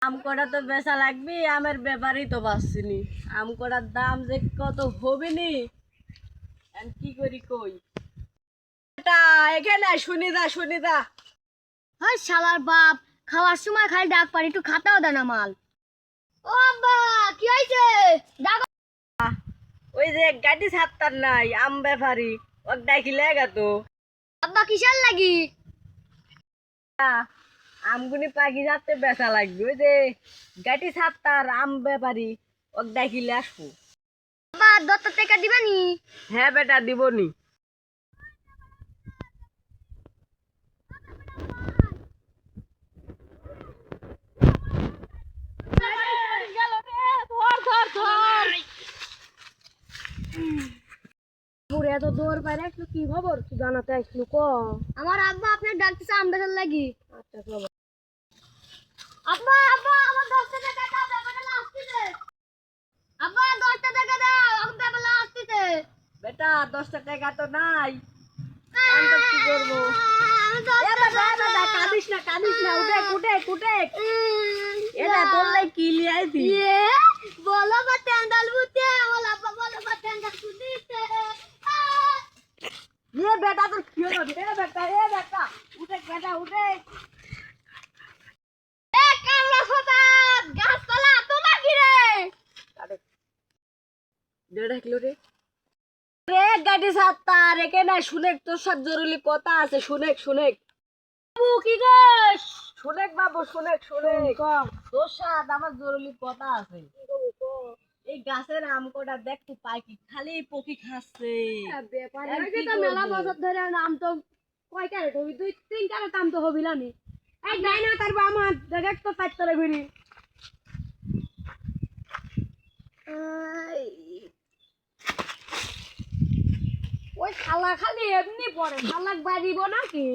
আম কটা তো বেচা লাগবে, আমের ব্যাপারই তো পাচ্ছিনি। আম কটার দাম যে কত হবে নি, কি করি কই। এটা এখানে শুনি দা। হ্যাঁ শালার বাপ, খাওয়ার সময় খালি ডাক পারি, একটু খাতাও দেয় না মাল। ও আব্বা, কি হয়েছে? ডাক। ওই যে গাড়ি ছাড়তার নাই আম ব্যাপারী, ও ডাকিলে তো আব্বা কিসের লাগি? আমগুনি পাখি যাতে বেচা লাগবে। ওই যে গাড়ি ছাড়তার আম ব্যাপারী, ও ডাকিলে আসবো। আব্বা 10 টাকা দিবানি? হ্যাঁ বেটা দিবনি। এত দৌড় পারে, একটু কি খবর জানাতে আসলো ক? আমার আব্বা আপনার ডাকতেছে আম বেচার লাগি। আচ্ছা খবর। আব্বা আব্বা আমার 10 টাকা দাও, ব্যাপারটা আসতেছে। আব্বা 10 টাকা দাও, আমার ব্যাপারটা আসতেছে। বেটা 10 টাকা তো নাই, আমি তো কি করবো? এ বেটা কাঁদিস না, উঠে এটা তোর কি লিয়াইছি? বলো বা টেন্ডাল বুতে, আমার আব্বা বলো বা টেন্ডাল বুতে। এ বেটা তোর কি হলো? এ বেটা উঠে। এ কামলা ফটাত গাছপালা তোমার কি রে? দেড় কিলো রে। গাড়ি সাত্তার এখানে শুনেক, তোর সাথে জরুরি কথা আছে। শুনেক বাবু কি গস? বাবু শুনেক তোর সাথে আমার জরুরি কথা আছে। এই গাছের আম কটা দেখ তুই পাই কি, খালি পকি খাচ্ছে। ব্যাপারে হইছে তো মেলা বছর ধরে আম তো কয় ক্যারেট হবি? 2-3 ক্যারেট আম তো হবিলানি। এই নাই না তার আমার দেখ তো পাঁচ করে ঘুরি। ওই খালা খালি এমনি পড়ে, খালাক বাড়িব নাকি?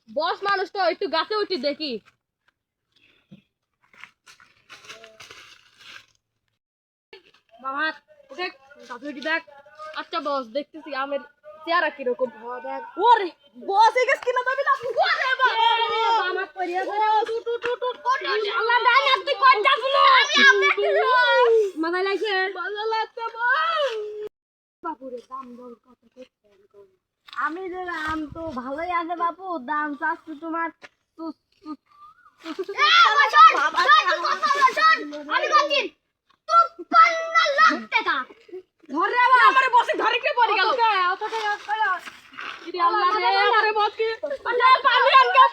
বস মানুষ তো একটু গাছে উঠি দেখি। বাবা উঠে গাছে উঠি দেখ। আচ্ছা বস, দেখতেছি আমের চেহারা কিরকম। দেখ ওরে বস এই গাছ কিনা যাবি না। ওরে বাবা আমার পরিয়া আল্লাহ দাই না, তুই কোন যাবলো? আমি আম দেখতেছি মাথায় লাগছে। ভালো লাগছে বস। বাপুরে দাম দর কত করছেন? আমি যে আম তো ভালোই আছে বাপু, দাম চাচ্ছি তোমার আমি বলছি 53 লাখ টাকা। ধরে আমারে বসে ধরে কে পড়ে গেল। আল্লাহ রে আমারে বসকে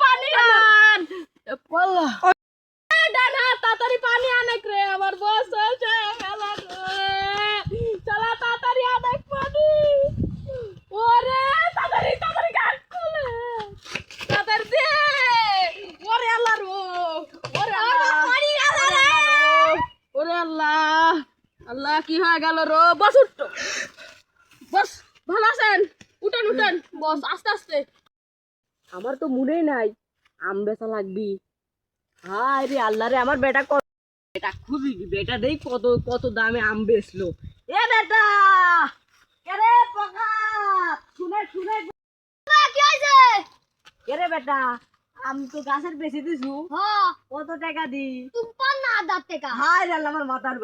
পানি আন পল্লা ডানা তাড়াতাড়ি পানি আনেক রে, আমার বস চলছে মেলা রে। চলা তাড়াতাড়ি আনেক পানি। ওরে তাড়াতাড়ি গাছ খুলে তাড়াতাড়ি দে। ওরে আল্লাহ রো, ওরে আল্লাহ পানি গেল রে। ওরে আল্লাহ আল্লাহ কি হয়ে গেল রো। বস উঠ বস ভালো আছেন? উঠেন বস, আস্তে আস্তে। আমার তো মনেই নাই আম বেচা লাগবি। হায় রে আল্লাহ রে, আমার বেটা কত বেটা খুবই বেটা দেই কত কত দামে আম বেচলো। এ বেটা কেরে পকা শুনে কি হইছে? কেরে বেটা আম তো গাছের বেশি দিছু, হ্যাঁ কত টাকা দি? 53,000 টাকা। হায় রে আল্লাহ আমার মাথার